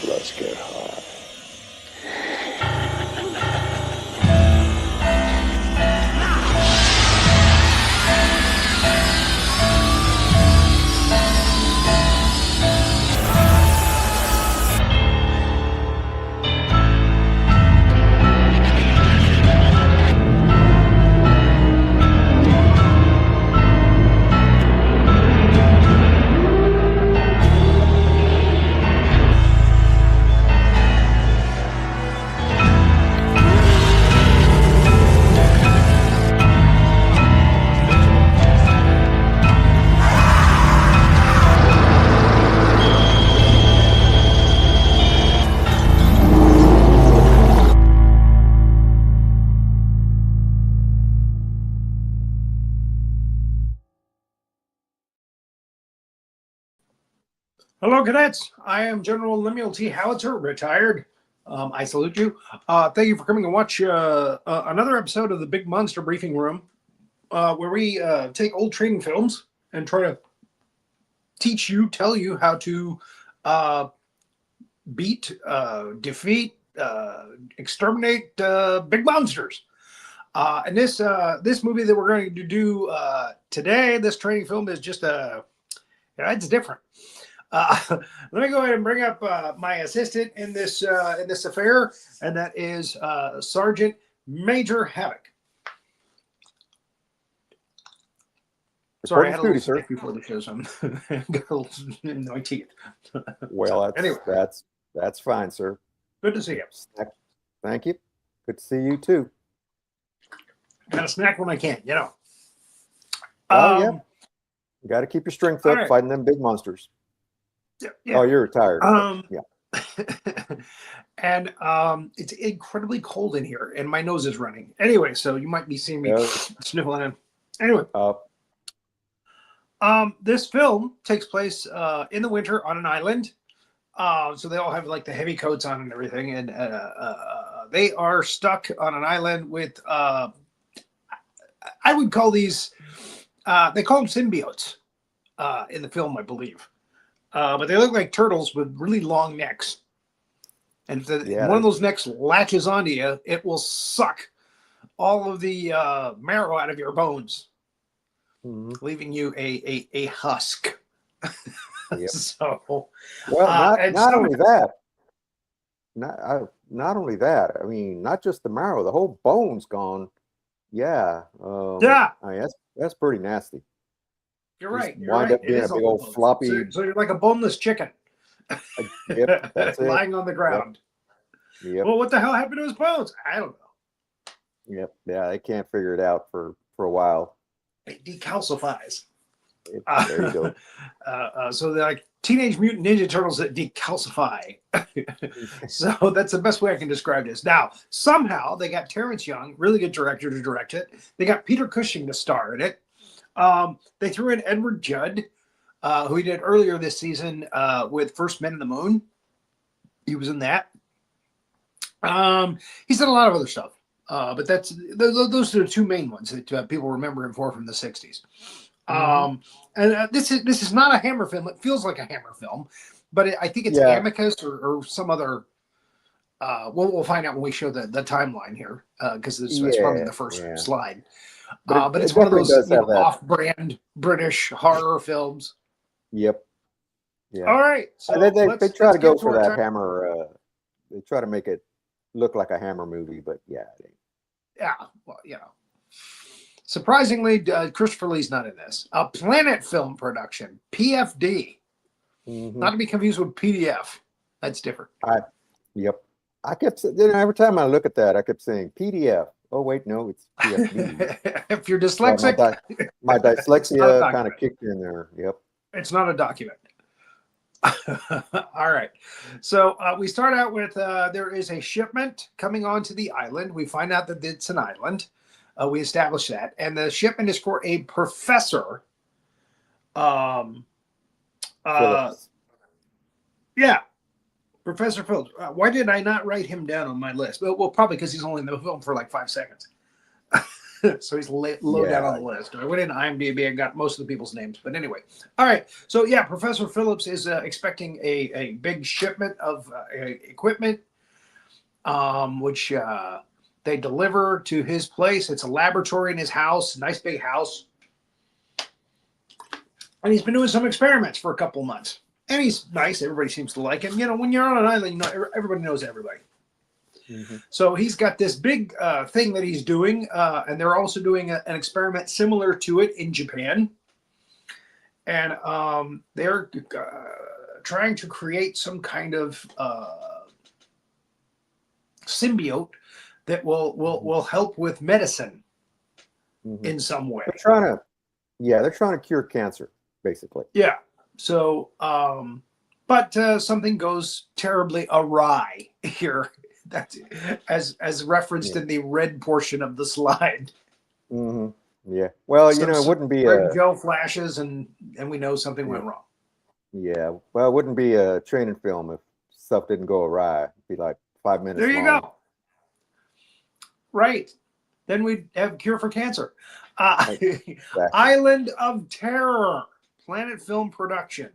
Let's get high. Hello, cadets. I am General Lemuel T. Howitzer, retired. I salute you. Thank you for coming to watch another episode of the Big Monster Briefing Room, where we take old training films and try to tell you how to beat, defeat, exterminate big monsters. And this movie that we're going to do today, this training film is just it's different. Let me go ahead and bring up my assistant in this affair, and that is Sergeant Major Havoc. Sorry, I had a little snack before the show, so I'm got a little in my teeth. Well, that's fine, sir. Good to see you. Thank you. Good to see you too. Got a snack when I can, you know. Oh yeah. You got to keep your strength up, right. Fighting them big monsters. Yeah. Oh, you're retired. Yeah. And it's incredibly cold in here, and my nose is running. Anyway, so you might be seeing me sniffling in. Anyway, this film takes place in the winter on an island. So they all have like the heavy coats on and everything, and they are stuck on an island with I would call these they call them symbiotes in the film, I believe. But they look like turtles with really long necks. And if one of those necks latches onto you, it will suck all of the marrow out of your bones, leaving you a husk. Yep. So, well, not only that. Not only that. I mean, not just the marrow; the whole bone's gone. Yeah. Yeah. I mean, that's pretty nasty. You're right. You're wind up being a big old floppy. So you're like a boneless chicken. Yep, that's it. Lying on the ground. Yep. Well, what the hell happened to his bones? I don't know. Yep. Yeah, they can't figure it out for a while. It decalcifies. There you go. So they're like Teenage Mutant Ninja Turtles that decalcify. So that's the best way I can describe this. Now, somehow they got Terrence Young, really good director, to direct it. They got Peter Cushing to star in it. They threw in Edward Judd, who he did earlier this season with First Men in the Moon. He was in that. He's done a lot of other stuff, but those are the two main ones that people remember him for from the 60s. And this is not a Hammer film. It feels like a Hammer film, but I think it's Amicus or some other. We'll find out when we show the timeline here, because it's probably the first slide. But it's one of those off-brand British horror films. Yep. Yeah. All right. So they try to go for that Hammer. They try to make it look like a Hammer movie, but yeah. Well, you know. Surprisingly, Christopher Lee's not in this. A Planet Film production, PFD. Not to be confused with PDF. That's different. Yep. I kept every time I look at that, I kept saying PDF. Oh wait, no, it's PFD. If you're dyslexic, my dyslexia kind of kicked in there. Yep. It's not a document. All right. So we start out with there is a shipment coming onto the island. We find out that it's an island. We establish that, and the shipment is for a professor. Professor Phillips. Why did I not write him down on my list? Well, probably because he's only in the film for like 5 seconds. So he's low down on the list. I went in IMDb and got most of the people's names. But anyway, all right. So yeah, Professor Phillips is expecting a big shipment of equipment, which they deliver to his place. It's a laboratory in his house, nice big house. And he's been doing some experiments for a couple of months. And he's nice. Everybody seems to like him. You know, when you're on an island, you know, everybody knows everybody. Mm-hmm. So he's got this big thing that he's doing, and they're also doing an experiment similar to it in Japan. And they're trying to create some kind of symbiote that will help with medicine in some way. They're trying to cure cancer, basically. Yeah. So, but something goes terribly awry here. That's as referenced in the red portion of the slide. Mm-hmm. Yeah. Well, you know, it wouldn't be gel flashes, and we know something went wrong. Yeah. Well, it wouldn't be a training film if stuff didn't go awry. It'd be like 5 minutes. There you go. Right. Then we'd have cure for cancer. Exactly. Island of Terror, Planet Film Production.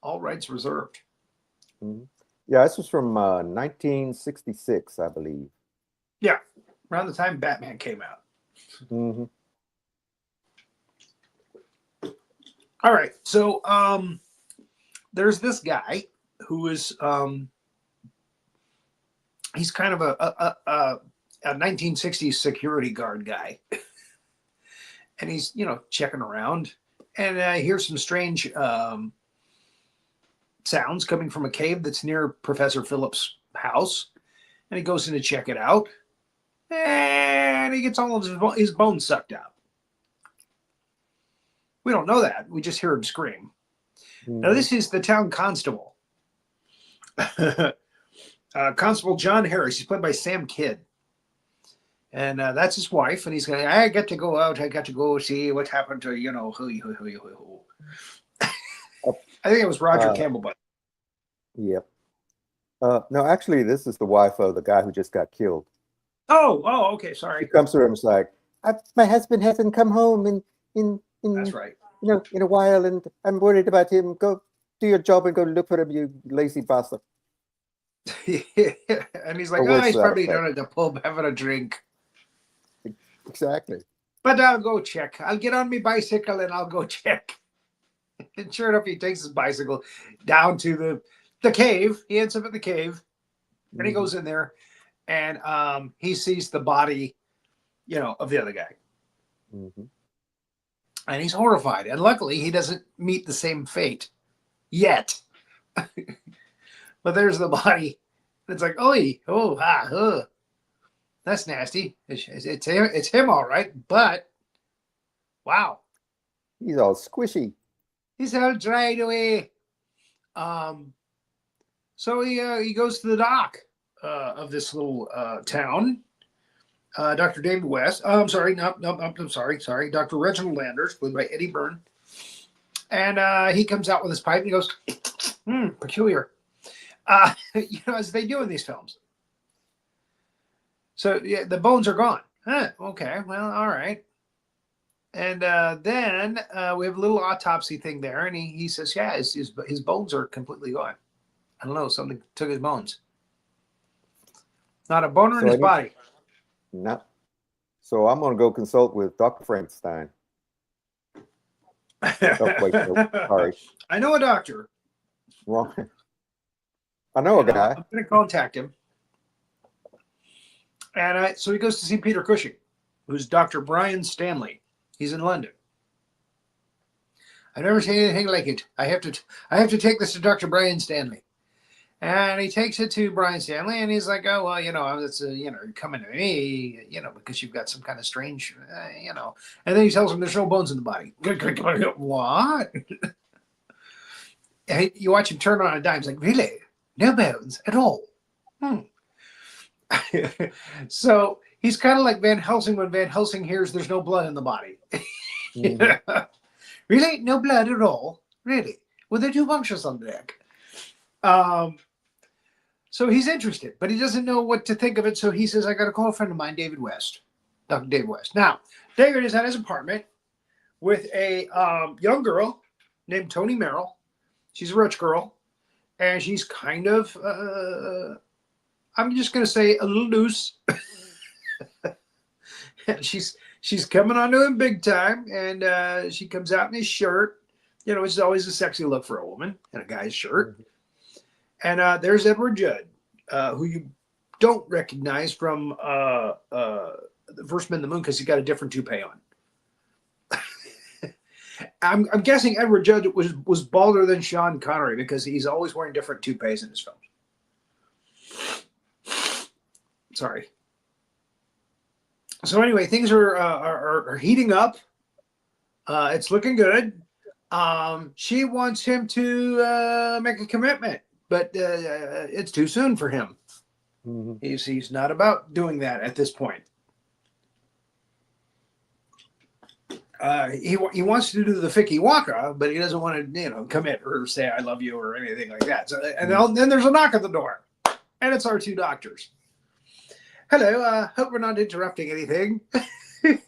All rights reserved. Mm-hmm. Yeah, this was from 1966, I believe. Yeah, around the time Batman came out. Mm-hmm. All right, so there's this guy who is he's kind of a 1960s security guard guy, and he's checking around, and I hear some strange sounds coming from a cave that's near Professor Phillips' house, and he goes in to check it out, and he gets all of his bones sucked out. We don't know that. We just hear him scream. Now, this is the town constable. Constable John Harris. He's played by Sam Kidd. And that's his wife. And he's going, I got to go out. I got to go see what happened to, who. I think it was Roger Campbell. But yeah. No, actually, this is the wife of the guy who just got killed. Oh, okay. Sorry. She comes to him and is like, my husband hasn't come home in that's right. In a while, and I'm worried about him. Go do your job and go look for him, you lazy bastard. And he's like, he's probably down at the pub having a drink. Exactly. But I'll go check. I'll get on my bicycle and I'll go check. And sure enough, he takes his bicycle down to the cave. He ends up at the cave, and he goes in there, and he sees the body, of the other guy. Mm-hmm. And he's horrified. And luckily, he doesn't meet the same fate yet. But there's the body. It's like, that's nasty. It's him, all right. But wow, he's all squishy. He's all dried away. So he goes to the dock of this little town. Dr. David West. I'm sorry. No, I'm sorry. Dr. Reginald Landers, played by Eddie Byrne. And he comes out with his pipe and he goes, peculiar. As they do in these films. So yeah, the bones are gone. Okay, well, all right. And then we have a little autopsy thing there, and he says, yeah, his bones are completely gone. I don't know, something took his bones. Not a boner in his body. No. So I'm going to go consult with Dr. Frankenstein. Wait, no, sorry. I know a doctor. Wrong. I know a guy. I'm going to contact him. And so he goes to see Peter Cushing, who's Dr. Brian Stanley. He's in London. I've never seen anything like it. I have to take this to Dr. Brian Stanley. And he takes it to Brian Stanley, and he's like, oh, well, it's coming to me, because you've got some kind of strange, And then he tells him there's no bones in the body. What? And you watch him turn on a dime. He's like, really? No bones at all? So he's kind of like Van Helsing when Van Helsing hears there's no blood in the body. Really? No blood at all? Really? Well, there are 2 punctures on the deck. So he's interested, but he doesn't know what to think of it. So he says, I got to call a friend of mine, David West. Dr. David West. Now, David is at his apartment with a young girl named Tony Merrill. She's a rich girl, and she's kind of, I'm just going to say, a little loose. And she's coming onto him big time, and she comes out in his shirt, which is always a sexy look for a woman in a guy's shirt. And there's Edward Judd, who you don't recognize from the First Men in the Moon because he's got a different toupee on. I'm guessing Edward Judd was balder than Sean Connery because he's always wearing different toupees in his films. Sorry. So anyway, things are heating up. It's looking good. She wants him to make a commitment, but it's too soon for him. Mm-hmm. He's not about doing that at this point. He wants to do the Ficky Waka, but he doesn't want to, commit or say I love you or anything like that. So, and then there's a knock at the door, and it's our two doctors. Hello, hope we're not interrupting anything.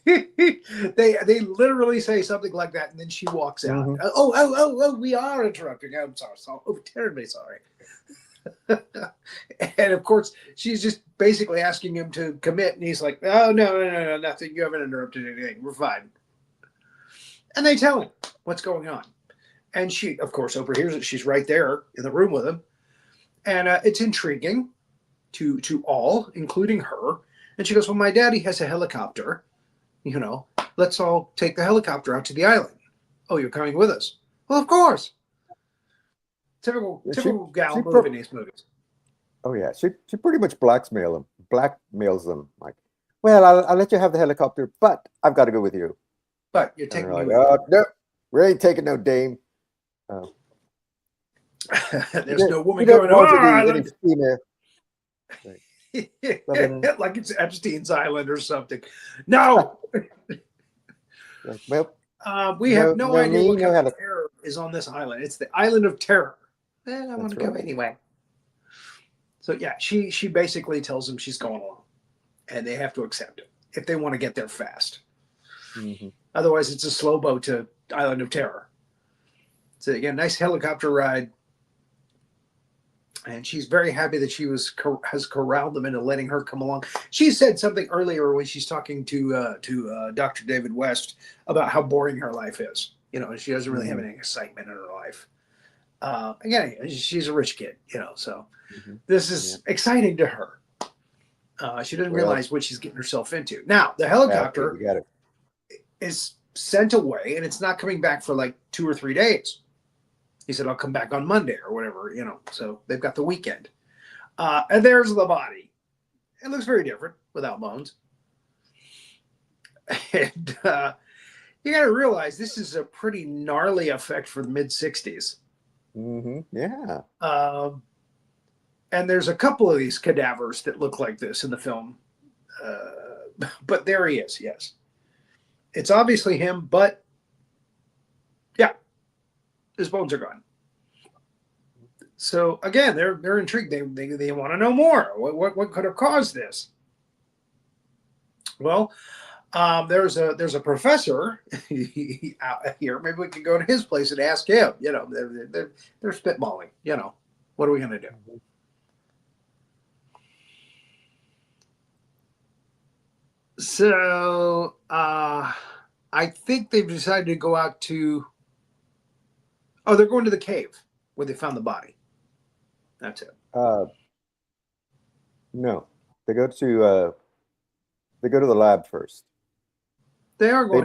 They literally say something like that, and then she walks out. Mm-hmm. Oh, we are interrupting. I'm sorry, terribly sorry. And of course, she's just basically asking him to commit, and he's like, oh, no, nothing. You haven't interrupted anything. We're fine. And they tell him what's going on. And she, of course, overhears it. She's right there in the room with him. And it's intriguing to all, including her. And she goes, well, my daddy has a helicopter. Let's all take the helicopter out to the island. Oh, you're coming with us? Well, of course. Typical gal move in these movies. Oh, yeah. She pretty much blackmails them. Like, well, I'll let you have the helicopter, but I've got to go with you. But you're taking me with oh, no, we ain't taking no dame. There's no woman going on. Like it's Epstein's Island or something. No. Well, we have no idea what kind of terror is on this island. It's the island of terror. And I want to go anyway. So yeah, she basically tells them she's going along, and they have to accept it if they want to get there fast. Mm-hmm. Otherwise, it's a slow boat to Island of Terror. So again, nice helicopter ride. And she's very happy that she has corralled them into letting her come along. She said something earlier when she's talking to Dr. David West about how boring her life is. She doesn't really have any excitement in her life. Again, she's a rich kid, so this is exciting to her. She doesn't realize what she's getting herself into. Now, the helicopter is sent away, and it's not coming back for like 2 or 3 days. He said, I'll come back on Monday or whatever, so they've got the weekend. And there's the body. It looks very different without bones. And you got to realize this is a pretty gnarly effect for the mid-60s. Mm-hmm. Yeah. And there's a couple of these cadavers that look like this in the film. But there he is, yes. It's obviously him, but yeah, his bones are gone. So again, they're intrigued. They want to know more. What could have caused this? Well, there's a professor out here. Maybe we can go to his place and ask him. They're spitballing. What are we going to do? So I think they've decided to go out to. Oh, they're going to the cave where they found the body. That's it. No, they go to the lab first. They are going.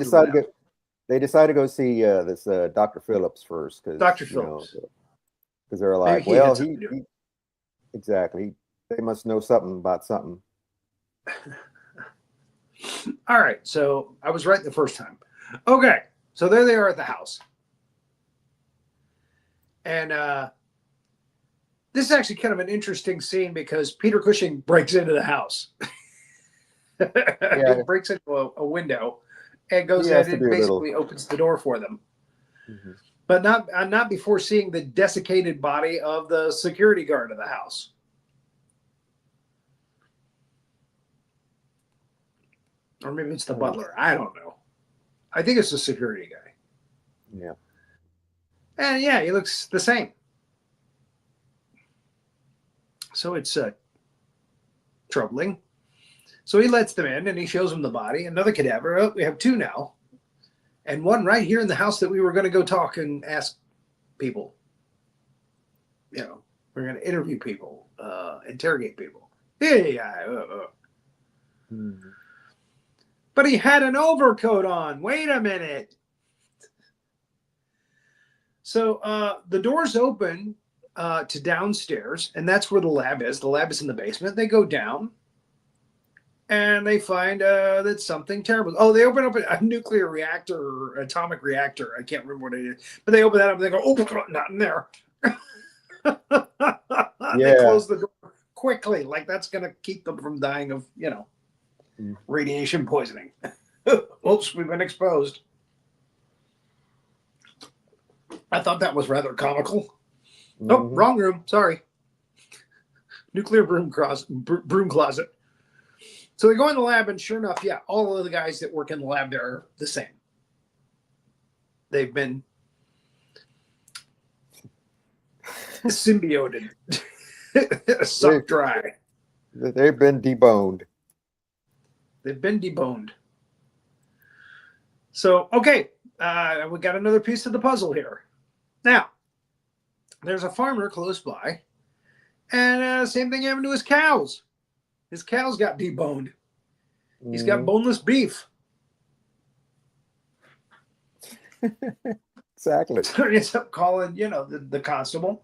They decide to go see this Dr. Phillips first because Dr. Phillips. Because they're like, well, he exactly. They must know something about something. All right, so I was right the first time. Okay, so there they are at the house. And this is actually kind of an interesting scene because Peter Cushing breaks into the house. He breaks into a window and goes in and basically opens the door for them. Mm-hmm. But not before seeing the desiccated body of the security guard of the house. Or maybe it's the Oh. butler. I don't know. I think it's the security guy. Yeah. And yeah, he looks the same. So it's troubling. So he lets them in and he shows them the body. Another cadaver. Oh, we have two now. And one right here in the house that we were going to go talk and ask people. You know, we're going to interview people, interrogate people. Mhm. But he had an overcoat on. Wait a minute. So the doors open to downstairs, and that's where the lab is. The lab is in the basement. They go down, and they find that something terrible. Oh, they open up a nuclear reactor or atomic reactor. I can't remember what it is. But they open that up, and they go, oh, not in there. They close the door quickly, like that's going to keep them from dying of, radiation poisoning. Oops, we've been exposed. I thought that was rather comical. Mm-hmm. Oh, wrong room. Sorry. Nuclear broom closet. So they go in the lab, and sure enough, yeah, all of the guys that work in the lab there are the same. They've been symbioted, sucked dry. They've been deboned. They've been deboned. So, okay, we got another piece of the puzzle here. Now, there's a farmer close by, and same thing happened to his cows. His cows got deboned. He's got boneless beef. Exactly. So he ends up calling, the constable.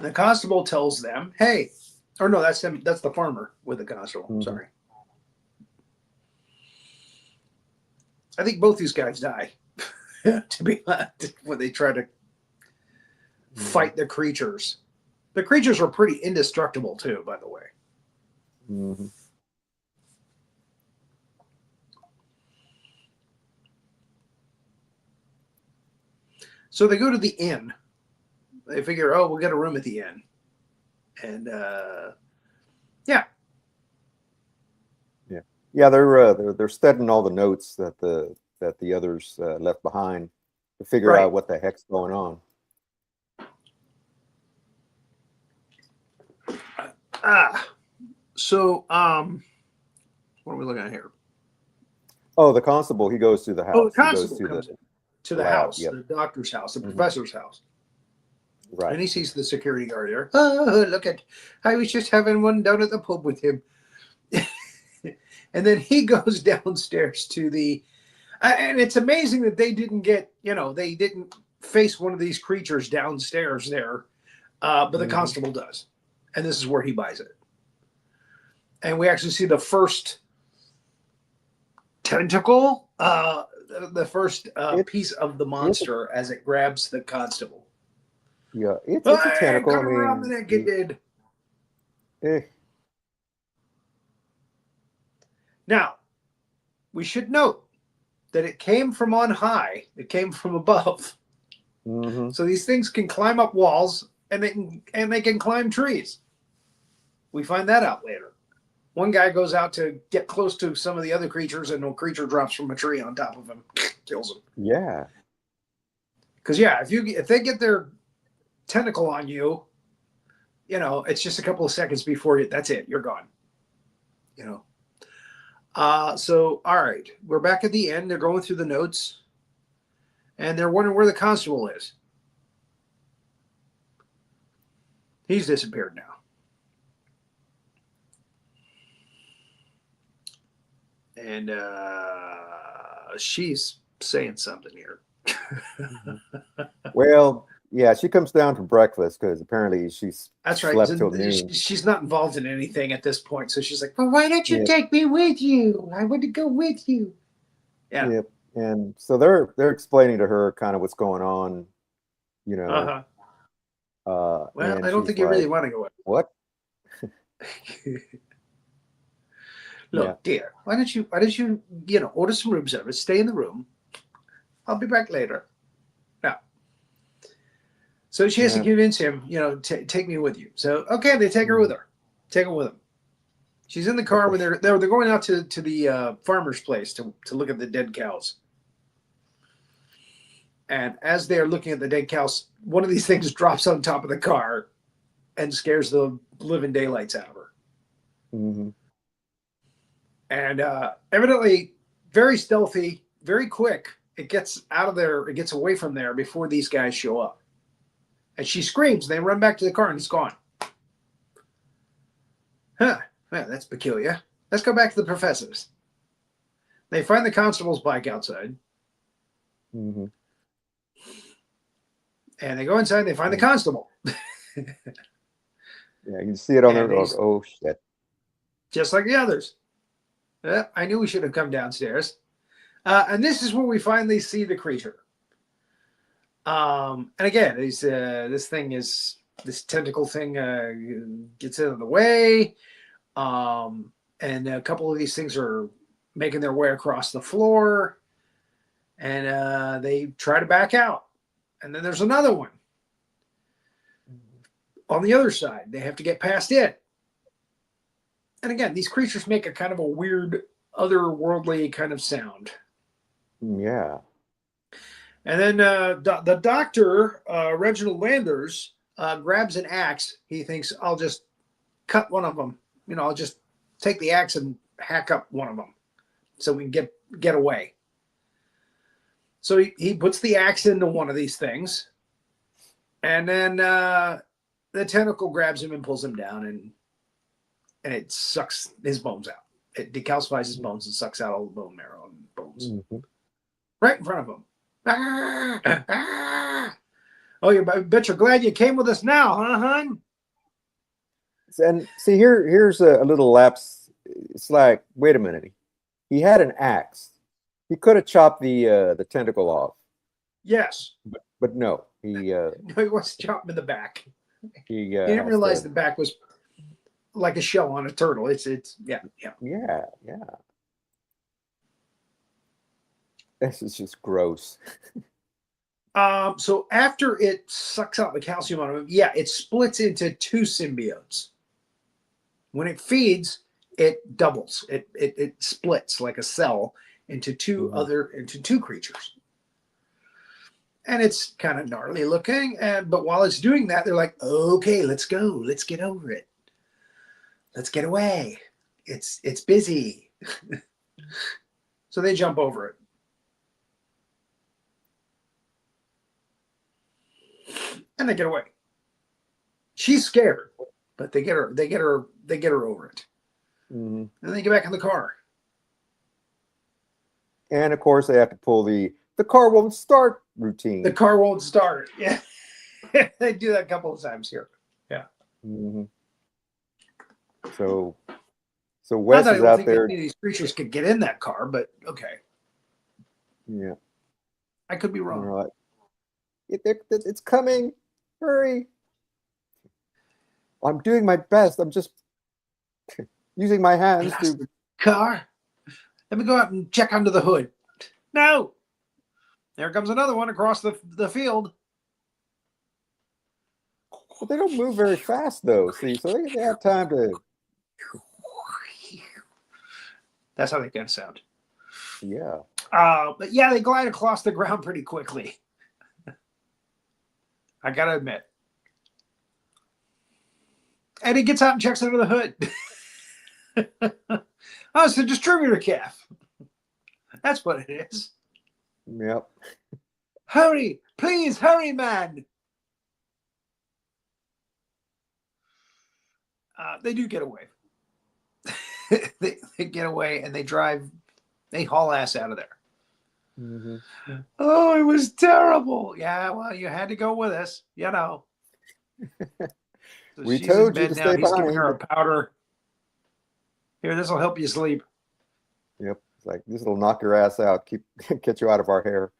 The constable tells them, hey, or no, that's him. That's the farmer with the constable. Mm-hmm. Sorry. I think both these guys die, to be honest, when they try to fight the creatures. The creatures are pretty indestructible, too, by the way. Mm-hmm. So they go to the inn. They figure, oh, we'll get a room at the inn. And, yeah. Yeah, they're studying all the notes that the others left behind to figure out what the heck's going on. So what are we looking at here? Oh, the constable, he goes to the house. Oh, the constable comes to the lab, house, yep. the doctor's house, the professor's house. Right. And he sees the security guard there. Oh, look at, I was just having one down at the pub with him. And then he goes downstairs to the, and it's amazing that they didn't get, they didn't face one of these creatures downstairs there, but the constable does. And this is where he buys it. And we actually see the first tentacle, the first piece of the monster as it grabs the constable. Yeah, it's a tentacle. Cut around the neck, it did. Now, we should note that it came from on high. It came from above. Mm-hmm. So these things can climb up walls and they can climb trees. We find that out later. One guy goes out to get close to some of the other creatures, and a creature drops from a tree on top of him, kills him. Yeah. Because if they get their tentacle on you, it's just a couple of seconds before that's it. You're gone. So, all right, we're back at the end. They're going through the notes, and they're wondering where the constable is. He's disappeared now. And she's saying something here. Well, yeah, she comes down for breakfast because apparently she's slept till noon. She's not involved in anything at this point, so she's like, "Well, why don't you take me with you? I want to go with you." Yeah. Yep. And so they're explaining to her kind of what's going on, Well, I don't think you really want to go with. What? Look, dear, why don't you order some room service, stay in the room. I'll be back later. Now, so she has to convince him, take me with you. So, okay, they take her with her. Take her with them. She's in the car when they're going out to the farmer's place to look at the dead cows. And as they are looking at the dead cows, one of these things drops on top of the car and scares the living daylights out of her. Mm-hmm. And evidently, very stealthy, very quick. It gets out of there. It gets away from there before these guys show up. And she screams. They run back to the car and it's gone. Huh. Yeah, that's peculiar. Let's go back to the professor's. They find the constable's bike outside. Mm-hmm. And they go inside. They find the constable. Yeah, you can see it on there. Oh, shit. Just like the others. Yeah, I knew we should have come downstairs. And this is where we finally see the creature. And again, this tentacle thing gets out of the way. And a couple of these things are making their way across the floor. And they try to back out. And then there's another one on the other side. They have to get past it. And again, these creatures make a kind of a weird, otherworldly kind of sound. Yeah. And then the doctor, Reginald Landers, grabs an axe. He thinks, I'll just cut one of them. I'll just take the axe and hack up one of them so we can get away. So he puts the axe into one of these things. And then the tentacle grabs him and pulls him down, and it sucks his bones out. It decalcifies his bones and sucks out all the bone marrow and bones. Mm-hmm. Right in front of him. Ah, ah. Oh, I bet you're glad you came with us now, huh, hon? And see, here's a little lapse. It's like, wait a minute. He had an axe. He could have chopped the tentacle off. Yes. But no. He wants to chop him in the back. He didn't realize the back was like a shell on a turtle. It's yeah. This is just gross. So after it sucks out the calcium out of him, it splits into two symbiotes. When it feeds, it doubles. It splits like a cell into two creatures. And it's kind of gnarly looking. But while it's doing that, they're like, okay, let's go. Let's get over it. Let's get away. It's busy. So they jump over it. And they get away. She's scared, but they get her over it. Mm-hmm. And they get back in the car. And of course they have to pull the car won't start routine. The car won't start. Yeah. They do that a couple of times here. Yeah. Mm-hmm. So Wes is out there. Any of these creatures could get in that car, but okay. Yeah. I could be wrong. Right. It's coming. Hurry. I'm doing my best. I'm just using my hands to the car. Let me go out and check under the hood. No. There comes another one across the field. But they don't move very fast though. See, so they have time to. That's how they can sound. Yeah. But yeah, they glide across the ground pretty quickly. I gotta admit. And he gets out and checks under the hood. Oh, it's the distributor calf. That's what it is. Yep. Hurry, please, hurry, man. They do get away. they get away and they haul ass out of there. Mm-hmm. Oh, it was terrible. Yeah, well, you had to go with us, So we told you to stay He's behind. giving her a powder. Here, this will help you sleep. Yep. It's like, this will knock your ass out. Get you out of our hair.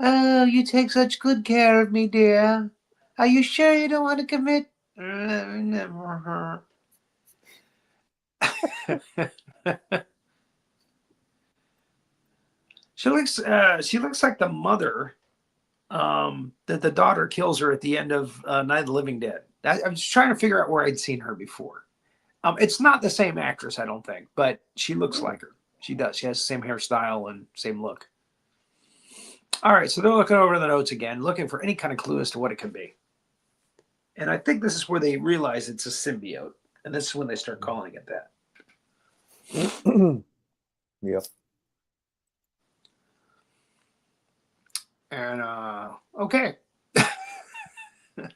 Oh, you take such good care of me, dear. Are you sure you don't want to commit? She looks like the mother that the daughter kills her at the end of Night of the Living Dead. I'm just trying to figure out where I'd seen her before. It's not the same actress, I don't think, but she looks like her. She does. She has the same hairstyle and same look. All right, so they're looking over the notes again, looking for any kind of clue as to what it could be. And I think this is where they realize it's a symbiote, and this is when they start calling it that. Yep. And okay.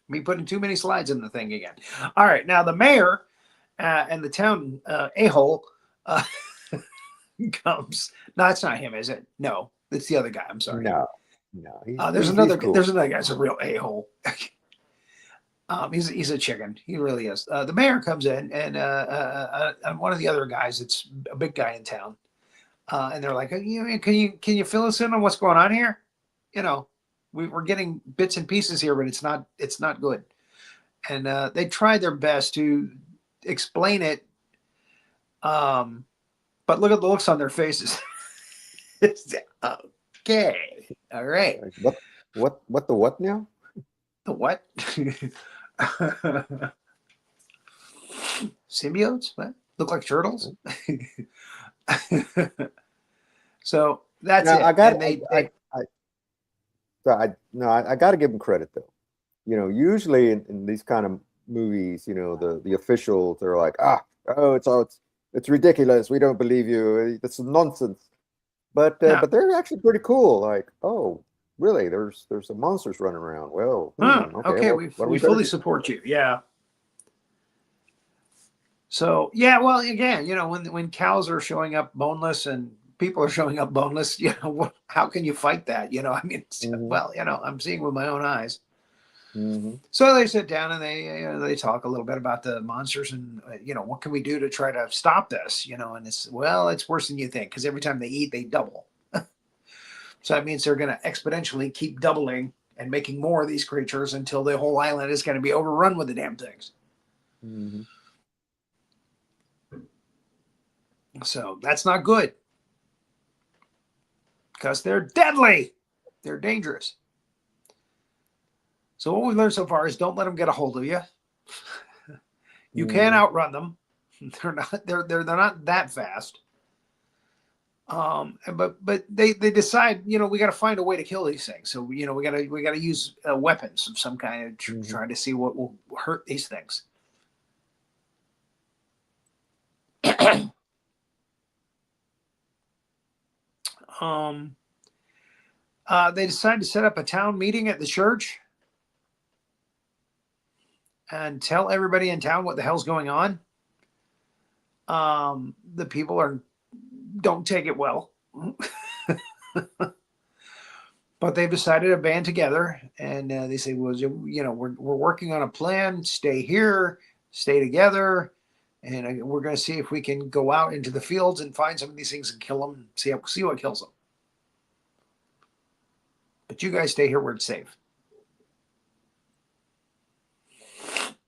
Me putting too many slides in the thing again. All right, now the mayor and the town a-hole comes. No, it's not him, is it? No, it's the other guy. I'm sorry. No. There's another cool. There's another guy's a real a-hole. He's a chicken. He really is. The mayor comes in, and one of the other guys, it's a big guy in town, and they're like, can you fill us in on what's going on here? You know, we're getting bits and pieces here, but it's not good. And they try their best to explain it, but look at the looks on their faces. Okay, all right. What the what now? The what? Symbiotes? What? Look like turtles? So that's it. I got I got to give them credit though. You know, usually in these kind of movies, you know, the officials, they're like, it's ridiculous. We don't believe you. It's nonsense. But they're actually pretty cool. Like, oh, really? There's some monsters running around. Well, okay. We fully support you. Yeah. So yeah, well, again, you know, when cows are showing up boneless and people are showing up boneless, you know, how can you fight that? You know, I mean, well, you know, I'm seeing with my own eyes. Mm-hmm. So they sit down and they talk a little bit about the monsters and you know, what can we do to try to stop this? You know, and it's worse than you think because every time they eat, they double. So that means they're going to exponentially keep doubling and making more of these creatures until the whole island is going to be overrun with the damn things. Mm-hmm. So that's not good because they're deadly. They're dangerous. So what we've learned so far is don't let them get a hold of you. You can outrun them. They're not that fast. But they decide, you know, we got to find a way to kill these things. So you know, we got to use weapons of some kind, trying to see what will hurt these things. They decide to set up a town meeting at the church and tell everybody in town what the hell's going on. The people don't take it well. But they've decided to band together and they say, well, you know, we're working on a plan. Stay here, stay together. And we're going to see if we can go out into the fields and find some of these things and kill them. See what kills them. But you guys stay here where it's safe.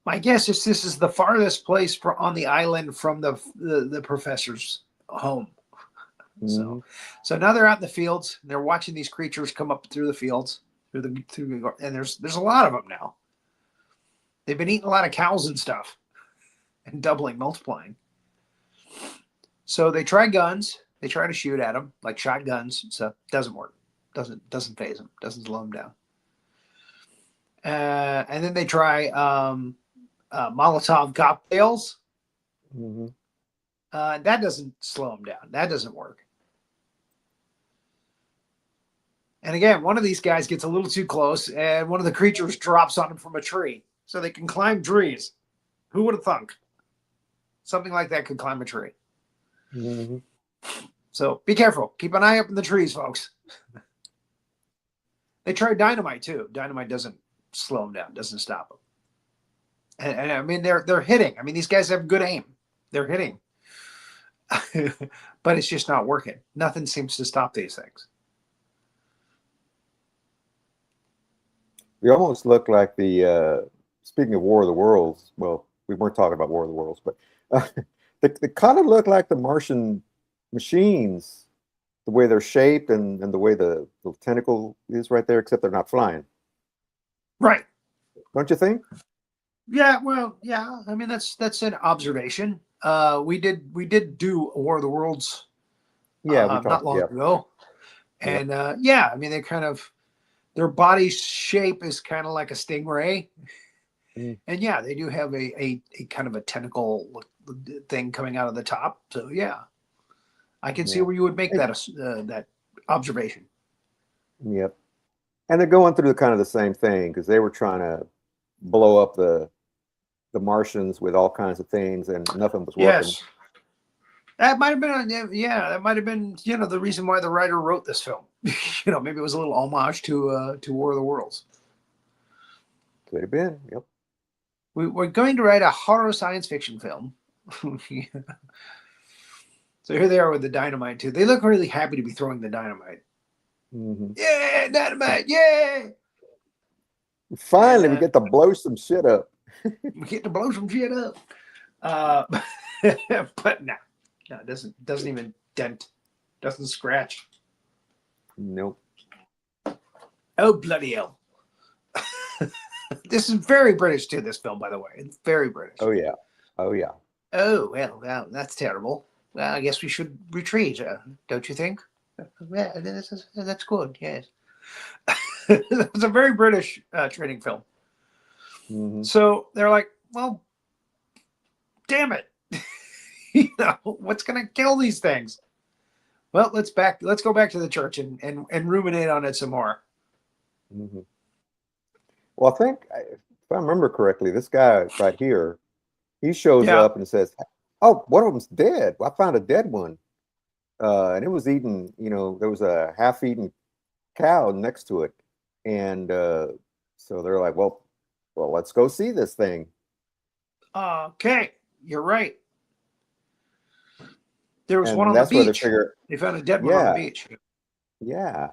My guess is this is the farthest place on the island from the professor's home. Mm-hmm. So now they're out in the fields. They're watching these creatures come up through the fields, and there's a lot of them now. They've been eating a lot of cows and stuff, and multiplying. So they try guns. They try to shoot at them like shotguns. So doesn't work. Doesn't phase them. Doesn't slow them down. And then they try Molotov cocktails. Mm-hmm. That doesn't slow them down. That doesn't work. And again, one of these guys gets a little too close, and one of the creatures drops on him from a tree, so they can climb trees. Who would have thunk? Something like that could climb a tree. Mm-hmm. So be careful. Keep an eye up in the trees, folks. They tried dynamite too. Dynamite doesn't slow them down. Doesn't stop them. And I mean, they're hitting. I mean, these guys have good aim. They're hitting. But it's just not working. Nothing seems to stop these things. We almost look like the, speaking of War of the Worlds, well, we weren't talking about War of the Worlds, but they kind of look like the Martian machines, the way they're shaped and the way the tentacle is right there, except they're not flying. Right. Don't you think? Yeah, well, yeah. I mean, that's an observation. We did do a War of the Worlds Yeah, we not talked. long Yeah, ago, yep. and yeah, I mean, they kind of their body shape is kind of like a stingray, Mm, and yeah, they do have a kind of a tentacle thing coming out of the top. So yeah, I can see yeah. where you would make It- that observation. yep. And they're going through the kind of the same thing because they were trying to blow up the Martians with all kinds of things, and nothing was working. Yes, that might have been, yeah, that might have been, the reason why the writer wrote this film. Maybe it was a little homage to War of the Worlds. Could have been. Yep. We're going to write a horror science fiction film. So here they are with the dynamite too. They look really happy to be throwing the dynamite. Hmm. Yeah, dynamite, yeah. And Finally, we get to blow some shit up. we get to blow some shit up. Uh, but no, it doesn't even dent, doesn't scratch. Nope. Oh bloody hell! This is very British too. This film, by the way, it's very British. Oh yeah. Oh yeah. Oh well, that's terrible. Well, I guess we should retreat, don't you think? Yeah, that's good. Yes, it's a very British training film. Hmm. So they're like, well, damn it, what's gonna kill these things? Well, let's go back to the church and ruminate on it some more. Hmm. Well, I think if I remember correctly, this guy right here, he shows Yeah. up and says, "Oh, one of them's dead. Well, I found a dead one, and it was eaten. There was a half-eaten cow next to it, and so they're like, well, let's go see this thing." Okay, you're right. There was one And on the that's where they beach. figure, They found a dead one on the yeah, beach. yeah,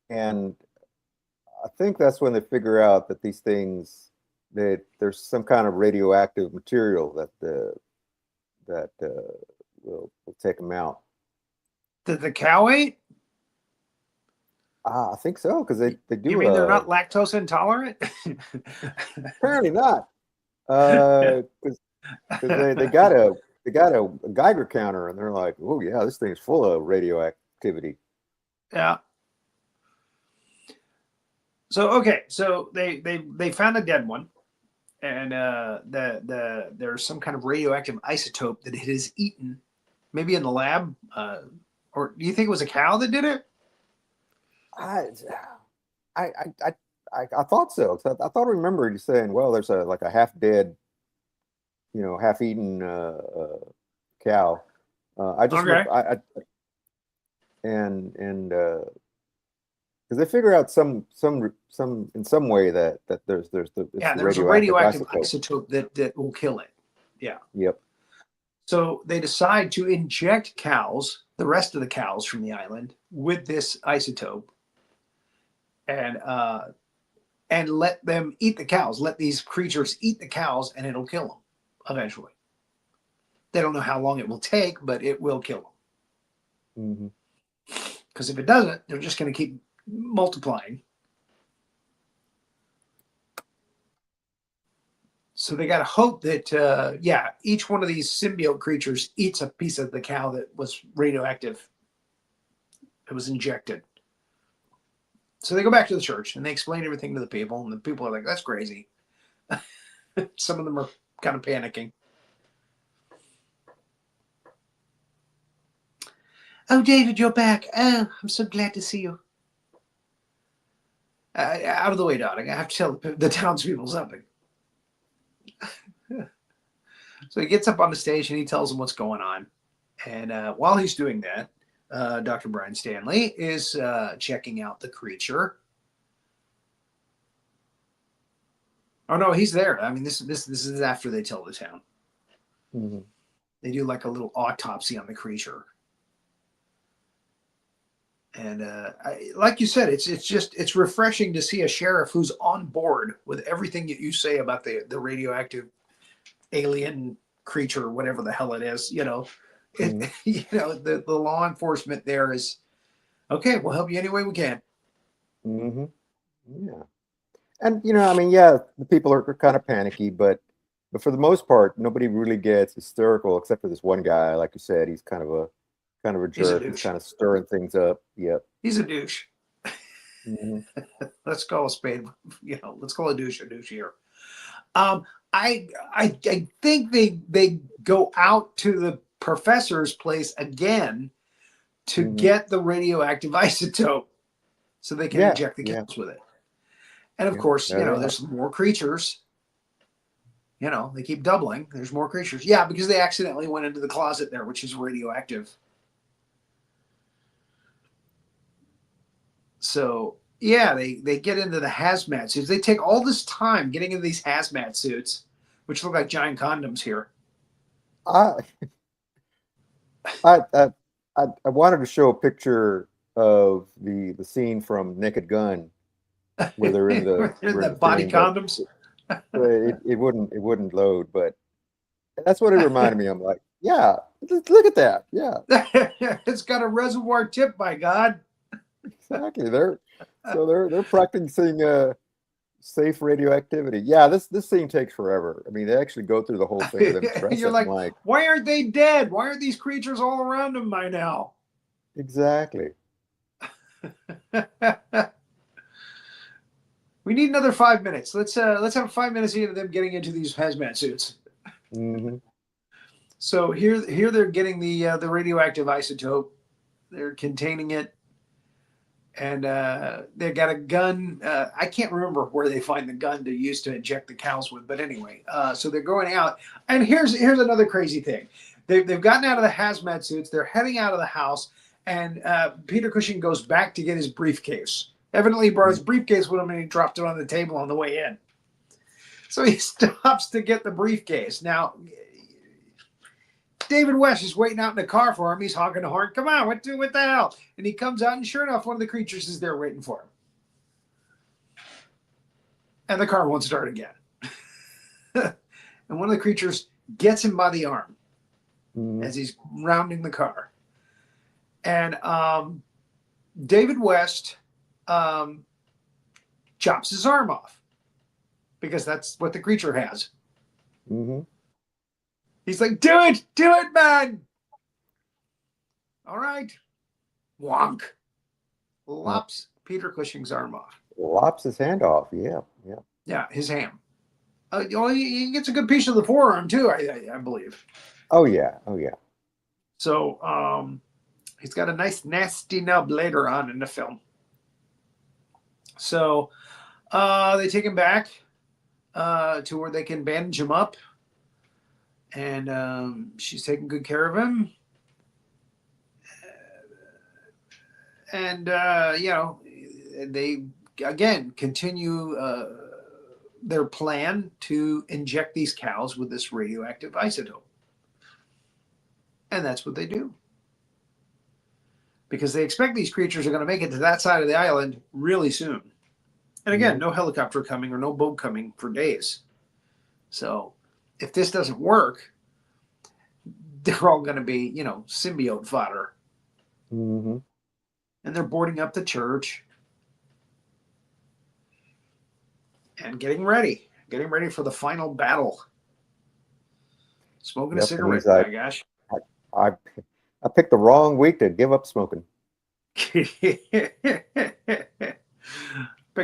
and I think that's when they figure out that these things, that there's some kind of radioactive material that will take them out. Did the cow ate? I think so because they You do mean they're not lactose intolerant? apparently not because they got a Geiger counter and they're like, oh yeah, this thing's full of radioactivity. Yeah. So okay, so they found a dead one, and there's some kind of radioactive isotope that it has eaten, maybe in the lab, or do you think it was a cow that did it? I I I I thought so. I thought I remembered you saying, well, there's a half dead, half eaten cow. I just Okay. remember and because they figure out some in some way that it's Yeah, the there's a radioactive radioactive isotope. isotope that will kill it. Yeah. Yep. So they decide to inject cows, the rest of the cows from the island, with this isotope, and let them eat the cows. Let these creatures eat the cows, and it'll kill them eventually. They don't know how long it will take, but it will kill them. Hmm. Because if it doesn't, they're just going to keep multiplying. So they got to hope that, each one of these symbiote creatures eats a piece of the cow that was radioactive. It was injected. So they go back to the church and they explain everything to the people, and the people are like, "That's crazy." Some of them are kind of panicking. Oh, David, you're back. Oh, I'm so glad to see you. Out of the way, darling. I have to tell the townspeople something. So he gets up on the stage and he tells them what's going on. And while he's doing that, Dr. Brian Stanley is checking out the creature. Oh no, he's there. I mean, this is after they tell the town. Hmm. They do like a little autopsy on the creature. And like you said, it's refreshing to see a sheriff who's on board with everything that you say about the radioactive alien creature, whatever the hell it is. Hmm. The law enforcement there is okay. We'll help you any way we can. Hmm. Yeah. And I mean, yeah, the people are kind of panicky, but But for the most part, nobody really gets hysterical except for this one guy. Like you said, he's kind of a He's a jerk. He's douche. kind of stirring things up. Yep. He's a douche. Hmm. Let's call a spade. Let's call a douche here. Um, I think they go out to the professor's place again to get the radioactive isotope so they can Yeah. inject the Yeah. cows with it. And of Yeah. course, There they are. there's more creatures. They keep doubling. There's more creatures. Yeah, because they accidentally went into the closet there, which is radioactive. So yeah, they get into the hazmat suits. They take all this time getting into these hazmat suits, which look like giant condoms here. I I I, I wanted to show a picture of the scene from Naked Gun where they're in the Body thing, but condoms. it wouldn't load. But that's what it reminded me. I'm like, yeah, look at that. Yeah, It's got a reservoir tip, by God. exactly. They're practicing safe radioactivity. Yeah, this scene takes forever. I mean, they actually go through the whole thing with them dressed You're up like, why aren't they dead? Why aren't these creatures all around them by now? exactly. We need another 5 minutes. Let's have 5 minutes of them getting into these hazmat suits. Hmm. So here they're getting the radioactive isotope. They're containing it, and they got a gun. I can't remember where they find the gun to use to inject the cows with, but anyway, so they're going out. And here's another crazy thing. They've gotten out of the hazmat suits. They're heading out of the house, and Peter Cushing goes back to get his briefcase. Evidently, he brought his briefcase with him, and he dropped it on the table on the way in. So he stops to get the briefcase. Now, David West is waiting out in the car for him. He's honking the horn. Come on, what the hell? And he comes out, and sure enough, one of the creatures is there waiting for him. And the car won't start again. And one of the creatures gets him by the arm as he's rounding the car. And David West chops his arm off because that's what the creature has. Hmm. He's like, do it, man. All right. Wonk. Lops Peter Cushing's arm off. Lops his hand off. Yeah, yeah. Yeah, his ham. He gets a good piece of the forearm too, I believe. Oh yeah, oh yeah. So he's got a nice nasty nub later on in the film. So they take him back to where they can bandage him up. And she's taking good care of him. And, they, again, continue their plan to inject these cows with this radioactive isotope. And that's what they do. Because they expect these creatures are going to make it to that side of the island really soon. And again, no helicopter coming or no boat coming for days. So if this doesn't work, they're all going to be, symbiote fodder. Mm-hmm. And they're boarding up the church and getting ready for the final battle. Smoking a cigarette, my gosh. I picked the wrong week to give up smoking. Picked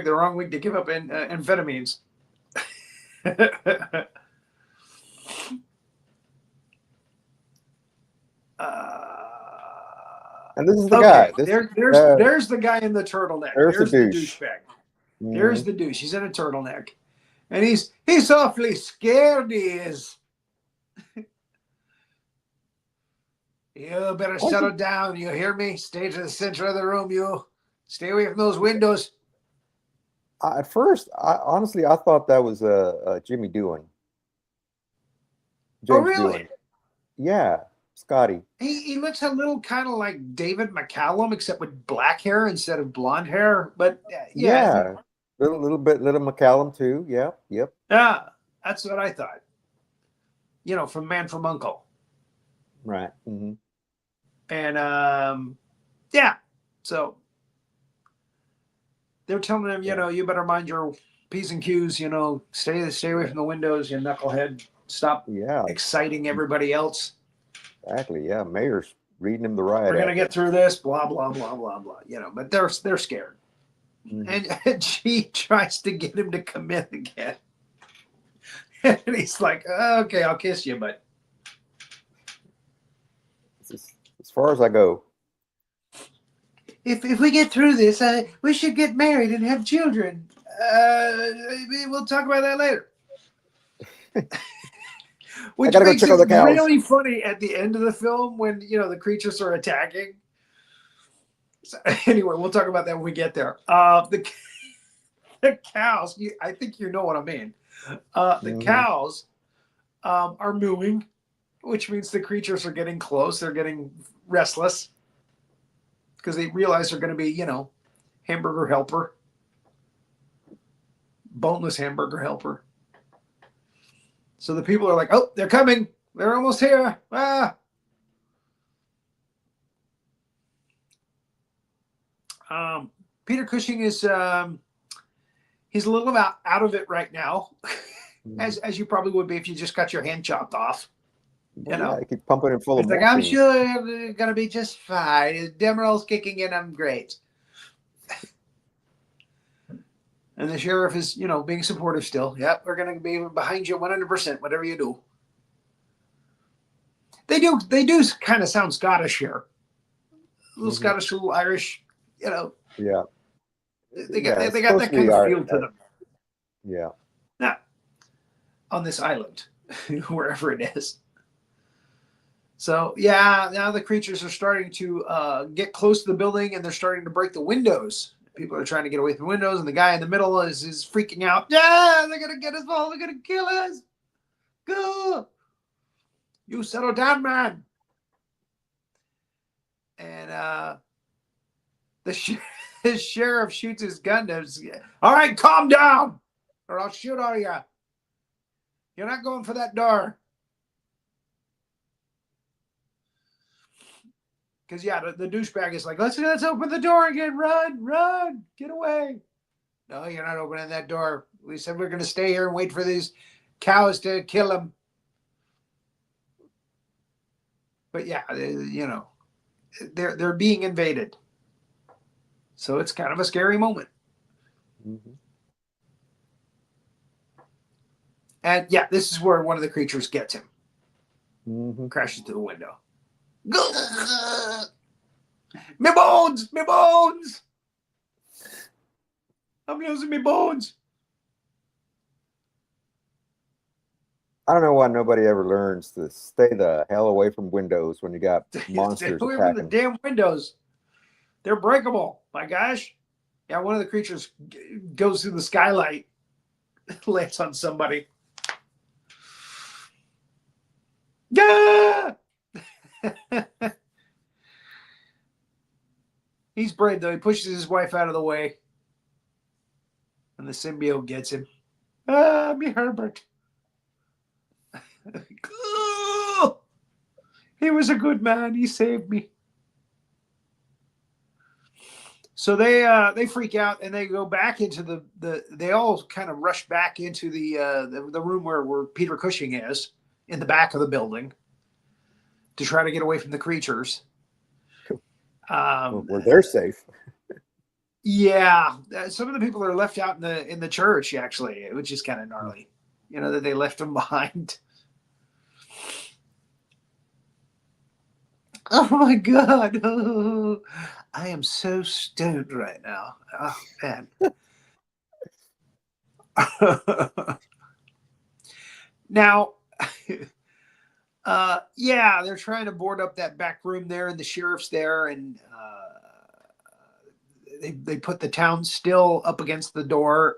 the wrong week to give up amphetamines. And this is the guy. There's the guy in the turtleneck. There's the douchebag. Mm-hmm. There's the douche. He's in a turtleneck. And he's awfully scared, he is. You better settle down. You hear me? Stay to the center of the room, you. Stay away from those windows. At first, honestly, I thought that was Jimmy Doohan. Oh, really? Doohan. Yeah, Scotty. He looks a little kind of like David McCallum, except with black hair instead of blonde hair. But yeah, little McCallum too. Yeah, yep. Yeah, that's what I thought. From Man from Uncle. Right. Mm-hmm. And so they're telling him, you better mind your P's and Q's. Stay away from the windows, you knucklehead. Stop Yeah, exciting everybody else. exactly. Yeah, Mayor's reading him the riot We're gonna act. get through this, blah blah blah blah blah. But they're scared, and she tries to get him to come in again, and he's like, "Okay, I'll kiss you, but As far as I go. if we get through this, we should get married and have children. We'll talk about that later." Which gotta go makes check it on the cows. really funny at the end of the film when the creatures are attacking. So, anyway, we'll talk about that when we get there. The cows, I think you know what I mean. The cows are mooing, which means the creatures are getting close. They're getting restless because they realize they're going to be, hamburger helper, boneless hamburger helper. So the people are like, "Oh, they're coming. They're almost here." Ah. Peter Cushing is he's a little out of it right now, as you probably would be if you just got your hand chopped off. Yeah, I keep pumping it full of He's like, "I'm morphine. sure you're gonna be just fine. Demerol's kicking in. I'm great." And the sheriff is, being supportive still. Yep, we're gonna be behind you 100%. Whatever you do. They do kind of sound Scottish here. A little Scottish, a little Irish. Yeah. They got that kind of feel to them. Yeah. Now, on this island, wherever it is. So yeah, now the creatures are starting to get close to the building, and they're starting to break the windows. People are trying to get away from the windows, and the guy in the middle is freaking out. Yeah, they're gonna get us all. They're gonna kill us. Go. You settle down, man. And the sheriff shoots his gun. All right, calm down, or I'll shoot all you. You're not going for that door. Because the douchebag is like, let's open the door again. Run, get away. No, you're not opening that door. We said we're going to stay here and wait for these cows to kill him. But yeah, they're being invaded. So it's kind of a scary moment. And yeah, this is where one of the creatures gets him. Crashes through the window. Me bones! I'm losing me bones. I don't know why nobody ever learns to stay the hell away from windows when you got monsters Stay away attacking. from the damn windows. They're breakable. My gosh. Yeah, one of the creatures goes through the skylight, lands on somebody. Yeah! He's brave, though. He pushes his wife out of the way. And the symbiote gets him. Me Herbert. He was a good man. He saved me. So they freak out and they go back into they all kind of rush back into the room where Peter Cushing is in the back of the building to try to get away from the creatures. Where they're safe. Yeah, some of the people are left out in the church actually, which is kind of gnarly. That they left them behind. Oh my God! Oh, I am so stoned right now. Oh man. Now, yeah, they're trying to board up that back room there, and the sheriff's there, and they put the town still up against the door.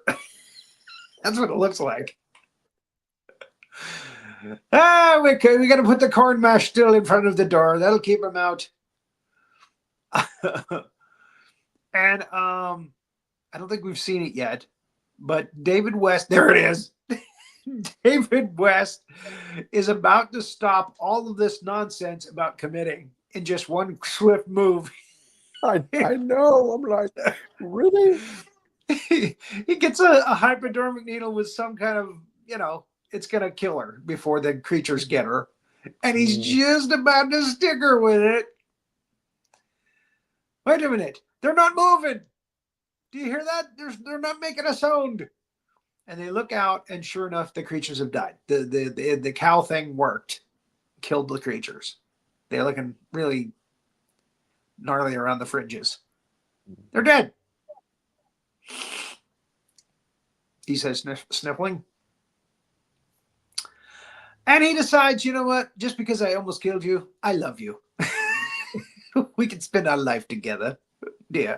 That's what it looks like. We got to put the corn mash still in front of the door. That'll keep them out. And I don't think we've seen it yet, but David West, there it is. David West is about to stop all of this nonsense about committing in just one swift move. I know. I'm like, really? He gets a hypodermic needle with some kind of, it's gonna kill her before the creatures get her, and he's just about to stick her with it. Wait a minute, they're not moving. Do you hear that? They're not making a sound. And they look out, and sure enough, the creatures have died. The cow thing worked, killed the creatures. They're looking really gnarly around the fringes. They're dead. He says, sniffling. And he decides, you know what? Just because I almost killed you, I love you. We can spend our life together. Yeah.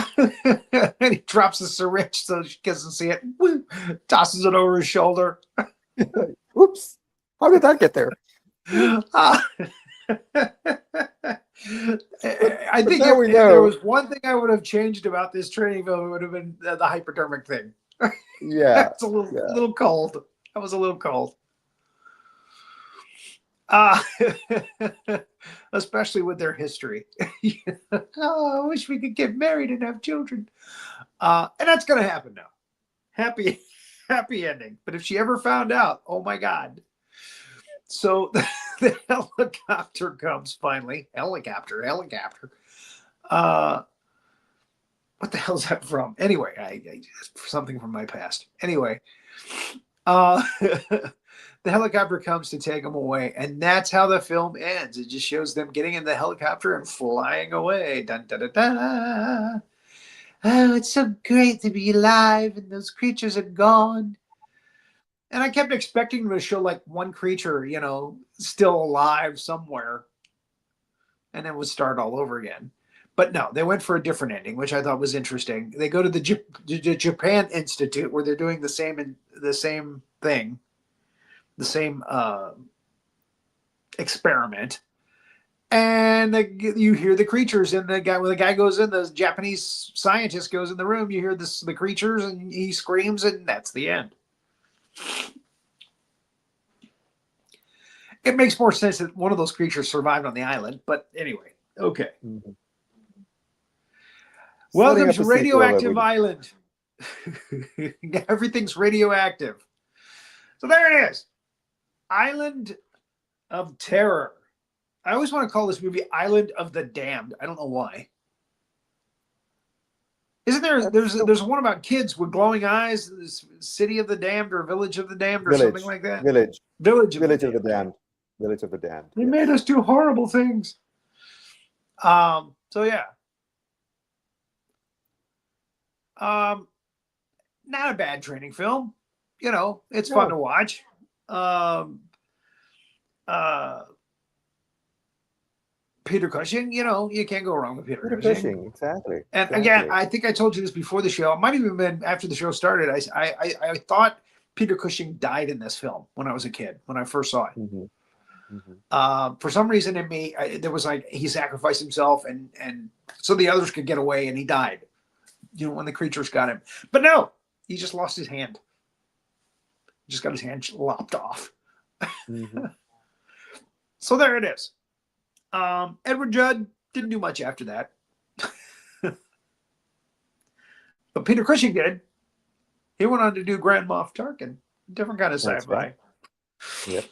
And he drops the syringe so she doesn't see it. Woo, tosses it over his shoulder. Oops. How did that get there? I think if there was one thing I would have changed about this training film, it would have been the hypodermic thing. Yeah. It's a little cold. That was a little cold. Especially with their history. Oh, I wish we could get married and have children. And that's going to happen now. Happy ending. But if she ever found out, oh my God. So the helicopter comes finally. Helicopter. What the hell's that from? Anyway, I something from my past. Anyway, the helicopter comes to take them away, and that's how the film ends. It just shows them getting in the helicopter and flying away. Dun, da, da, da. Oh, it's so great to be alive, and those creatures are gone. And I kept expecting them to show like one creature, you know, still alive somewhere, and then would start all over again. But no, they went for a different ending, which I thought was interesting. They go to the Japan Institute where they're doing the same thing. The same experiment, and you hear the creatures. And when the guy goes in, the Japanese scientist goes in the room. You hear the creatures, and he screams, and that's the end. It makes more sense that one of those creatures survived on the island, but anyway, okay. Mm-hmm. Welcome to Radioactive Island. Everything's radioactive. So there it is. Island of Terror. I always want to call this movie Island of the Damned. I don't know why. Isn't there? There's one about kids with glowing eyes. This City of the Damned or Village of the Damned or something like that. Village of the Damned. They made us do horrible things. So yeah. Not a bad training film. You know, it's fun to watch. Peter Cushing, you know, you can't go wrong with Peter Cushing. Exactly. And again, I think I told you this before the show. It might have even been after the show started. I thought Peter Cushing died in this film when I was a kid, when I first saw it. Mm-hmm. Mm-hmm. For some reason in me, there was like he sacrificed himself and so the others could get away, and he died. You know, when the creatures got him. But no, he just lost his hand. Just got his hand lopped off. Mm-hmm. So there it is. Edward Judd didn't do much after that. But Peter Cushing did. He went on to do Grand Moff Tarkin. Different kind of sci-fi. Right. Yep.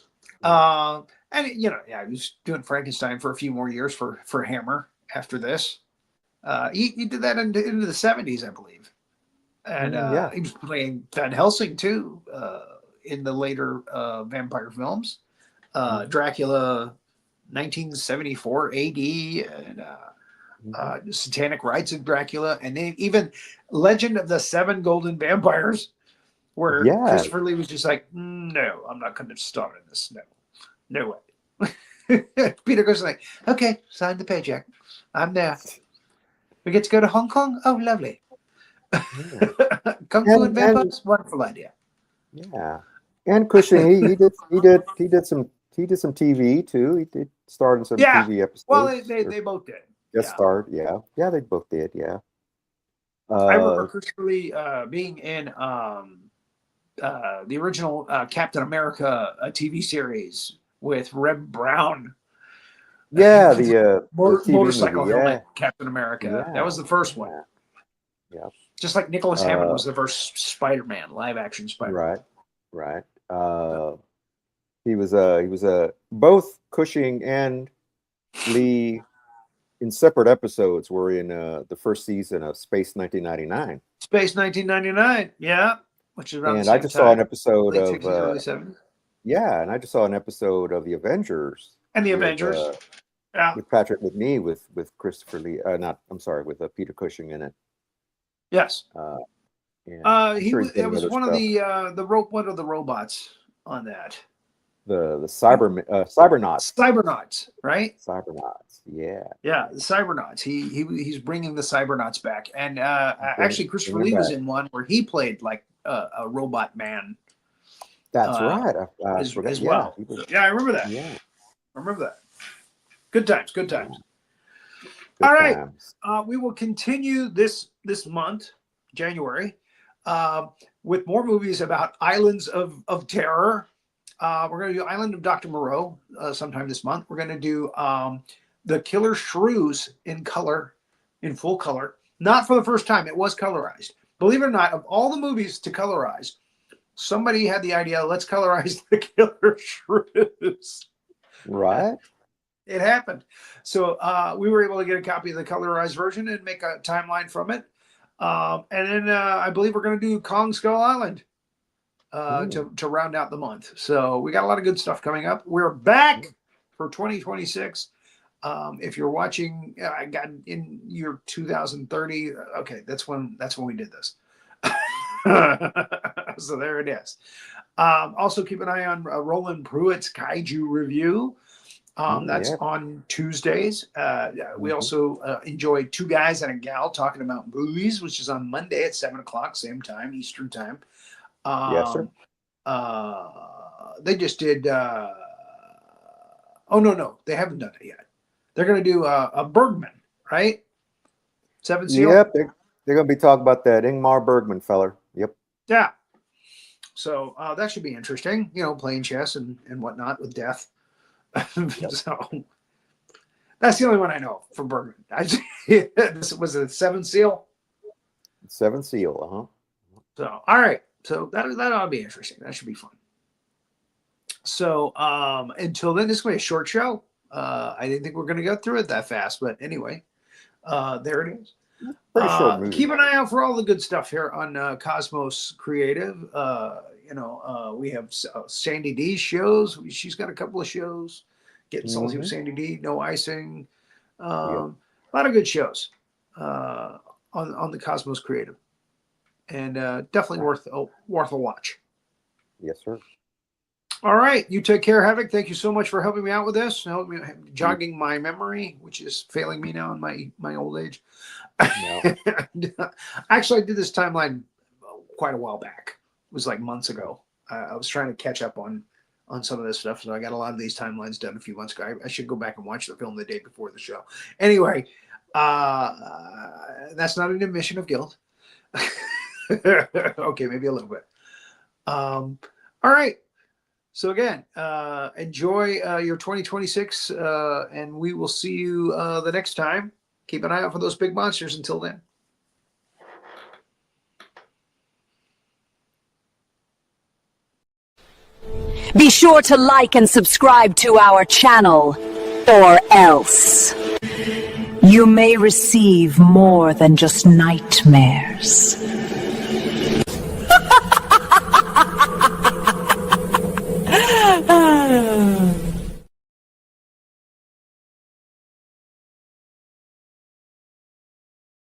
And, you know, yeah, he was doing Frankenstein for a few more years for Hammer after this. He did that into the 70s, I believe. And he was playing Van Helsing, too, in the later vampire films. Dracula 1974 AD and Satanic Rites of Dracula, and then even Legend of the Seven Golden Vampires, where Christopher Lee was just like, no, I'm not going to star in this. No way. Peter goes like, okay, sign the paycheck. I'm there. We get to go to Hong Kong? Oh, lovely. Kung Fu and vampires? Wonderful idea. Yeah. And Cushing, he did some TV too. He did start in some TV episodes. Well, they both did. Start, yeah, they both did, yeah. I remember Christopher Lee being in the original Captain America TV series with Reb Brown. Yeah, the motorcycle movie, helmet, Captain America. Yeah. That was the first one. Yeah. Just like Nicholas Hammond was the first Spider-Man, live-action Spider-Man. Right. right? He was both Cushing and Lee in separate episodes were in the first season of Space 1999. Space 1999, yeah, which is around the And same I just time. saw an episode Late of 60s, early 70s. yeah, and I just saw an episode of The Avengers. And the with, Avengers. Yeah. with Patrick McNee with Christopher Lee. With Peter Cushing in it. Yes. And It was one of one of the robots on that. The cybernauts. Cybernauts, right? Cybernauts, yeah. Yeah, the cybernauts. He's bringing the cybernauts back, and actually Christopher Lee was in one where he played like a robot man. That's right. As well. Yeah, I remember that. Yeah, I remember that. Good times. Good times. Good All right. times. We will continue this month, January, with more movies about islands of terror. We're going to do Island of Dr. Moreau sometime this month. We're going to do The Killer Shrews in full color. Not for the first time. It was colorized. Believe it or not, of all the movies to colorize, somebody had the idea, let's colorize The Killer Shrews. Right. It happened. So we were able to get a copy of the colorized version and make a timeline from it. And then I believe we're going to do Kong Skull Island to round out the month. So we got a lot of good stuff coming up. We're back for 2026. If you're watching, I got in year 2030. Okay, that's when we did this. So there it is. Also keep an eye on Roland Pruitt's Kaiju Review. That's on Tuesdays. We also enjoy Two Guys and a Gal Talking About Movies, which is on Monday at 7:00, same time, Eastern time. Yes, sir. They just did. Oh no, they haven't done it yet. They're going to do a Bergman, right? Seven Seal. Yep, they're going to be talking about that Ingmar Bergman feller. Yep. Yeah. So that should be interesting. Playing chess and whatnot with death. So that's the only one I know from Bergman. This was a Seven Seal. Seven Seal, So all right. So that ought to be interesting. That should be fun. So until then, this is going to be a short show. I didn't think we are going to go through it that fast, but anyway, there it is. Pretty short movie. Keep an eye out for all the good stuff here on Cosmos Creative. We have Sandy D's shows. She's got a couple of shows. Getting Salty with Sandy D, No Icing. A lot of good shows on the Cosmos Creative. And definitely worth a watch. Yes, sir. All right. You take care, Havoc. Thank you so much for helping me out with this, helping me jogging my memory, which is failing me now in my old age. No. Actually, I did this timeline quite a while back. It was like months ago. I was trying to catch up on some of this stuff, so I got a lot of these timelines done a few months ago. I should go back and watch the film the day before the show. Anyway, that's not an admission of guilt. Okay, maybe a little bit. All right. So again, enjoy your 2026, and we will see you the next time. Keep an eye out for those big monsters until then. Be sure to like and subscribe to our channel, or else you may receive more than just nightmares.